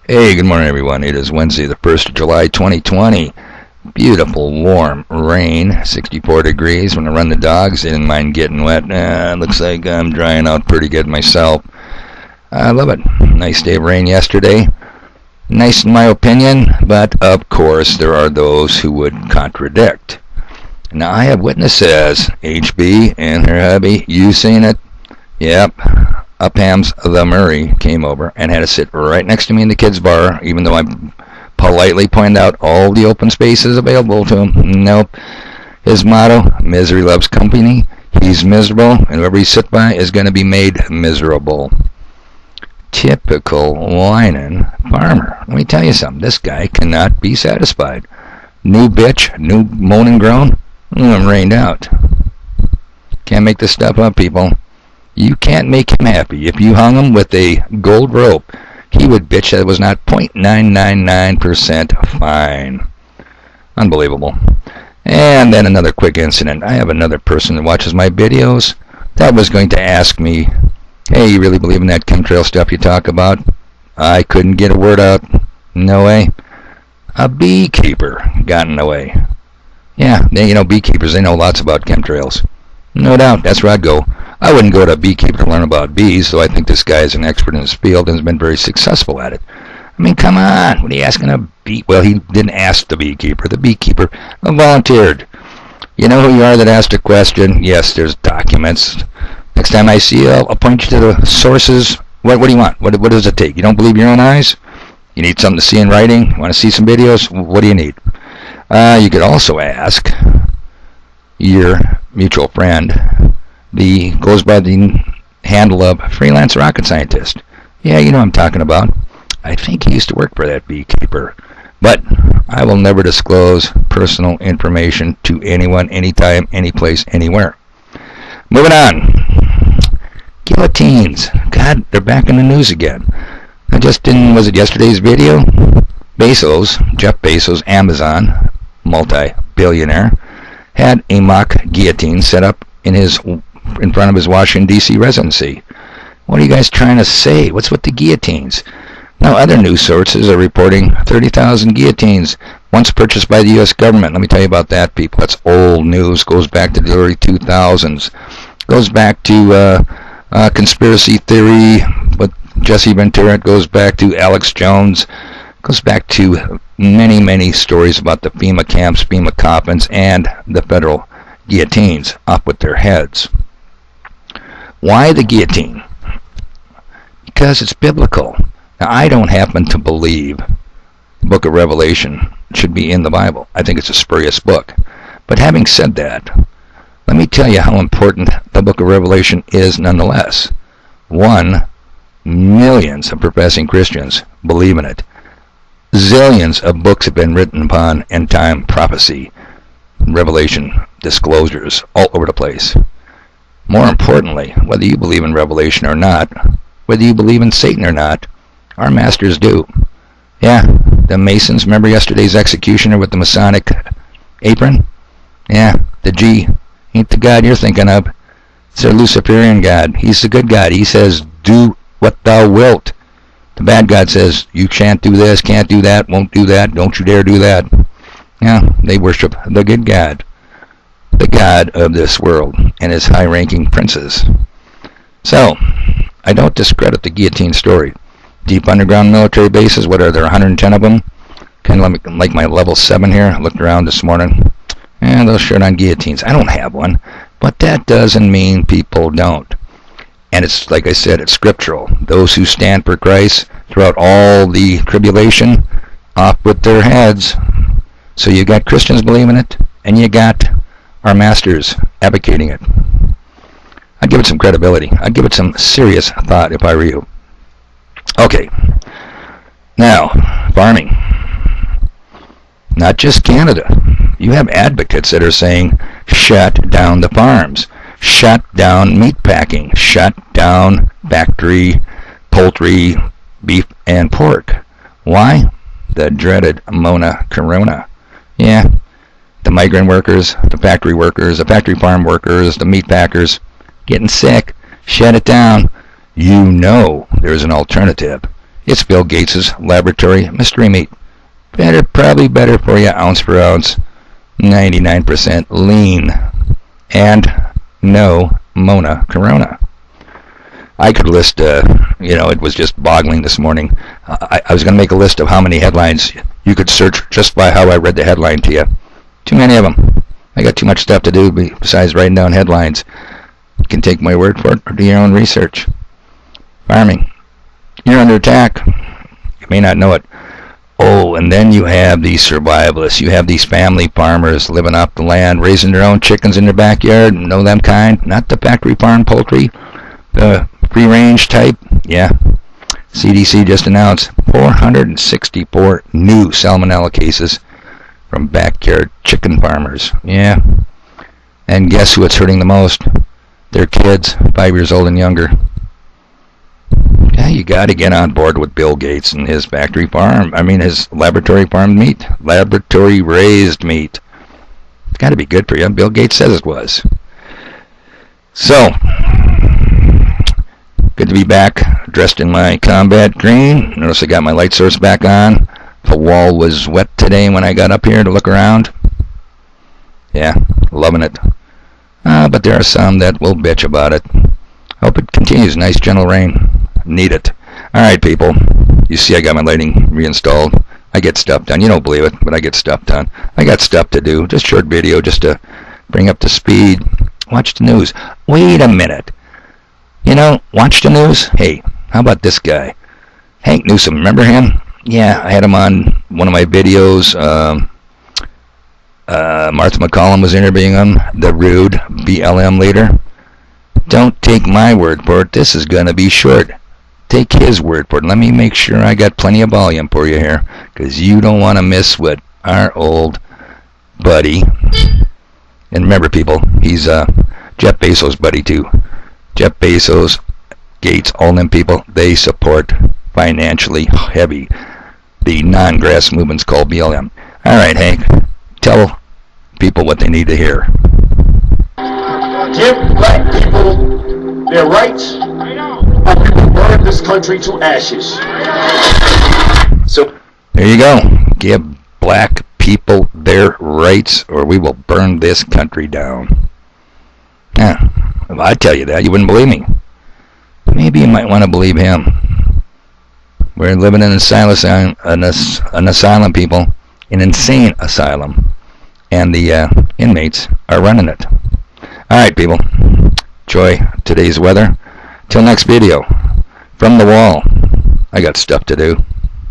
Hey, good morning, everyone. It is Wednesday, the 1st of July, 2020. Beautiful, warm rain, 64 degrees. When I run the dogs, they didn't mind getting wet. Looks like I'm drying out pretty good myself. I love it. Nice day of rain yesterday. Nice in my opinion, but of course there are those who would contradict. Now, I have witnesses. HB and her hubby, you seen it? Yep. Upham's the Murray came over and had to sit right next to me in the kids' bar, even though I politely pointed out all the open spaces available to him. Nope. His motto, misery loves company. He's miserable, and whoever he sit by is going to be made miserable. Typical whining farmer. Let me tell you something. This guy cannot be satisfied. New bitch, new moan and groan. I'm rained out. Can't make this stuff up, people. You can't make him happy. If you hung him with a gold rope, he would bitch that it was not 0.999% fine. Unbelievable. And then another quick incident. I have another person that watches my videos that was going to ask me, hey, you really believe in that chemtrail stuff you talk about? I couldn't get a word out. No way. A beekeeper got in the way. Yeah, beekeepers, they know lots about chemtrails. No doubt, that's where I'd go. I wouldn't go to a beekeeper to learn about bees, so I think this guy is an expert in his field and has been very successful at it. I mean, come on, what are you asking a bee? Well, he didn't ask the beekeeper. The beekeeper volunteered. You know who you are that asked a question? Yes, there's documents. Next time I see you, I'll point you to the sources. What do you want? What does it take? You don't believe your own eyes? You need something to see in writing? You want to see some videos? What do you need? You could also ask your mutual friend, goes by the handle of freelance rocket scientist. Yeah, you know what I'm talking about. I think he used to work for that beekeeper. But I will never disclose personal information to anyone, anytime, anyplace, anywhere. Moving on. Guillotines. God, they're back in the news again. Was it yesterday's video? Jeff Bezos, Amazon, multi-billionaire, had a mock guillotine set up in front of his Washington, D.C. residency. What are you guys trying to say? What's with the guillotines? Now, other news sources are reporting 30,000 guillotines once purchased by the U.S. government. Let me tell you about that, people. That's old news. Goes back to the early 2000s. Goes back to conspiracy theory with Jesse Ventura. It goes back to Alex Jones. It goes back to many, many stories about the FEMA camps, FEMA coffins, and the federal guillotines up with their heads. Why the guillotine? Because it's biblical. Now, I don't happen to believe the book of Revelation should be in the Bible. I think it's a spurious book. But having said that, let me tell you how important the book of Revelation is nonetheless. 1, millions of professing Christians believe in it. Zillions of books have been written upon end-time prophecy, Revelation disclosures all over the place. More importantly, whether you believe in Revelation or not, whether you believe in Satan or not, our masters do. Yeah, the Masons, remember yesterday's executioner with the Masonic apron? Yeah, the G ain't the God you're thinking of. It's a Luciferian God. He's the good God. He says, do what thou wilt. The bad God says, you shan't do this, can't do that, won't do that, don't you dare do that. Yeah, they worship the good God, the God of this world and his high-ranking princes. So, I don't discredit the guillotine story. Deep underground military bases, what are there, 110 of them? Kind of like my level 7 here. I looked around this morning, and those shirt on guillotines. I don't have one, but that doesn't mean people don't. And it's, like I said, it's scriptural. Those who stand for Christ throughout all the tribulation, off with their heads. So you got Christians believing it, and you got our masters advocating it. I'd give it some credibility. I'd give it some serious thought if I were you. Okay. Now, farming. Not just Canada. You have advocates that are saying, shut down the farms. Shut down meat packing. Shut down factory, poultry, beef, and pork. Why? The dreaded Mona Corona. Yeah, the migrant workers, the factory workers, the factory farm workers, the meat packers, getting sick. Shut it down. You know there's an alternative. It's Bill Gates' laboratory mystery meat. Probably better for you, ounce for ounce. 99% lean. And no Mona Corona. I could list, it was just boggling this morning. I was going to make a list of how many headlines you could search just by how I read the headline to you. Too many of them. I got too much stuff to do besides writing down headlines. You can take my word for it or do your own research. Farming. You're under attack. You may not know it. Oh, and then you have these survivalists. You have these family farmers living off the land, raising their own chickens in their backyard. Know them kind? Not the factory farm poultry. The free-range type. Yeah. CDC just announced 464 new salmonella cases from backyard chicken farmers. Yeah. And guess who it's hurting the most? Their kids, 5 years old and younger. Yeah, you got to get on board with Bill Gates and his factory farm. His laboratory farmed meat. Laboratory raised meat. It's got to be good for you. Bill Gates says it was. So, good to be back, dressed in my combat green. Notice I got my light source back on. The wall was wet today when I got up here to look around. Yeah, loving it. But there are some that will bitch about it. Hope it continues. Nice gentle rain. Need it. Alright, people. You see I got my lighting reinstalled. I get stuff done. You don't believe it, but I get stuff done. I got stuff to do. Just short video just to bring up to speed. Watch the news. Wait a minute. Watch the news? Hey, how about this guy? Hank Newsom, remember him? Yeah, I had him on one of my videos. Martha McCollum was interviewing him, the rude BLM leader. Don't take my word for it. This is going to be short. Take his word for it. Let me make sure I got plenty of volume for you here, because you don't want to miss what our old buddy, and remember, people, he's Jeff Bezos' buddy too. Jeff Bezos, Gates, all them people, they support financially heavy the non-grass movements called BLM. All right, Hank, tell people what they need to hear. Give black people their rights, or we will burn this country to ashes. So there you go. Give black people their rights, or we will burn this country down. Yeah, if I tell you that, you wouldn't believe me. Maybe you might want to believe him. We're living in an asylum, people, an insane asylum, and the inmates are running it. Alright, people, enjoy today's weather. Till next video, from the wall, I got stuff to do.